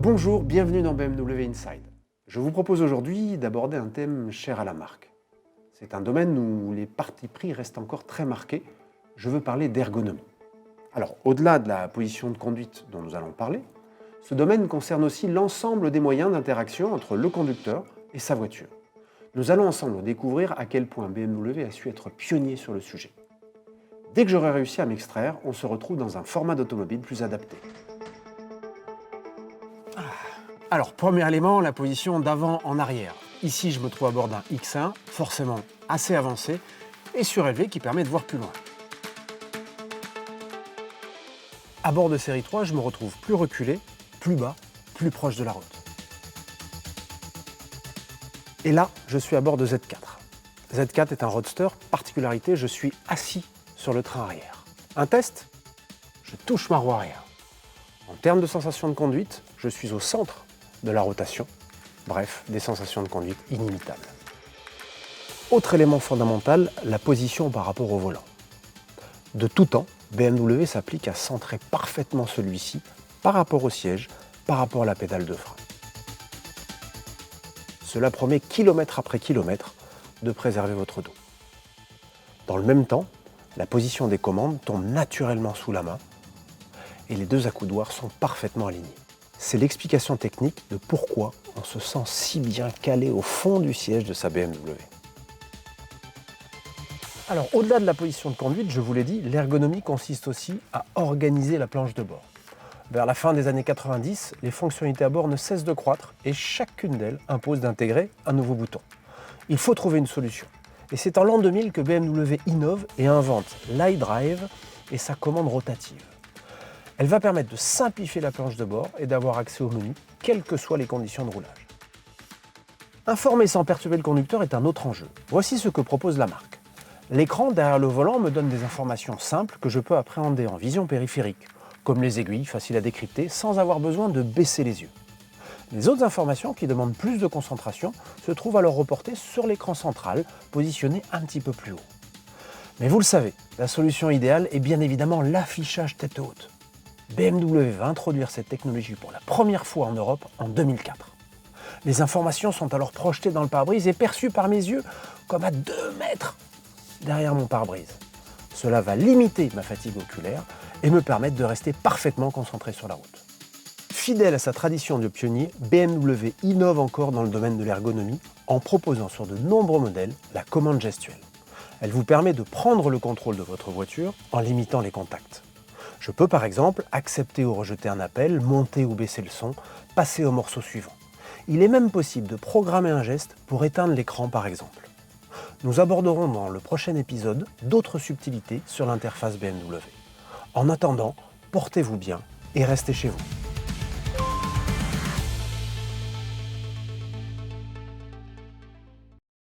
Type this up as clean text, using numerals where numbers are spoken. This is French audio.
Bonjour, bienvenue dans BMW Inside. Je vous propose aujourd'hui d'aborder un thème cher à la marque. C'est un domaine où les partis pris restent encore très marqués. Je veux parler d'ergonomie. Alors, au-delà de la position de conduite dont nous allons parler, ce domaine concerne aussi l'ensemble des moyens d'interaction entre le conducteur et sa voiture. Nous allons ensemble découvrir à quel point BMW a su être pionnier sur le sujet. Dès que j'aurai réussi à m'extraire, on se retrouve dans un format d'automobile plus adapté. Alors, premier élément, la position d'avant en arrière. Ici, je me trouve à bord d'un X1, forcément assez avancé et surélevé qui permet de voir plus loin. À bord de série 3, je me retrouve plus reculé, plus bas, plus proche de la route. Et là, je suis à bord de Z4. Z4 est un roadster, particularité, je suis assis sur le train arrière. Un test, je touche ma roue arrière. En termes de sensations de conduite, je suis au centre de la rotation. Bref, des sensations de conduite inimitables. Autre élément fondamental, la position par rapport au volant. De tout temps, BMW s'applique à centrer parfaitement celui-ci par rapport au siège, par rapport à la pédale de frein. Cela promet kilomètre après kilomètre de préserver votre dos. Dans le même temps, la position des commandes tombe naturellement sous la main et les deux accoudoirs sont parfaitement alignés. C'est l'explication technique de pourquoi on se sent si bien calé au fond du siège de sa BMW. Alors, au-delà de la position de conduite, je vous l'ai dit, l'ergonomie consiste aussi à organiser la planche de bord. Vers la fin des années 90, les fonctionnalités à bord ne cessent de croître et chacune d'elles impose d'intégrer un nouveau bouton. Il faut trouver une solution. Et c'est en l'an 2000 que BMW innove et invente l'iDrive et sa commande rotative. Elle va permettre de simplifier la planche de bord et d'avoir accès au menu, quelles que soient les conditions de roulage. Informer sans perturber le conducteur est un autre enjeu. Voici ce que propose la marque. L'écran derrière le volant me donne des informations simples que je peux appréhender en vision périphérique, comme les aiguilles faciles à décrypter sans avoir besoin de baisser les yeux. Les autres informations qui demandent plus de concentration se trouvent alors reportées sur l'écran central, positionné un petit peu plus haut. Mais vous le savez, la solution idéale est bien évidemment l'affichage tête haute. BMW va introduire cette technologie pour la première fois en Europe en 2004. Les informations sont alors projetées dans le pare-brise et perçues par mes yeux comme à 2 mètres derrière mon pare-brise. Cela va limiter ma fatigue oculaire et me permettre de rester parfaitement concentré sur la route. Fidèle à sa tradition de pionnier, BMW innove encore dans le domaine de l'ergonomie en proposant sur de nombreux modèles la commande gestuelle. Elle vous permet de prendre le contrôle de votre voiture en limitant les contacts. Je peux par exemple accepter ou rejeter un appel, monter ou baisser le son, passer au morceau suivant. Il est même possible de programmer un geste pour éteindre l'écran par exemple. Nous aborderons dans le prochain épisode d'autres subtilités sur l'interface BMW. En attendant, portez-vous bien et restez chez vous.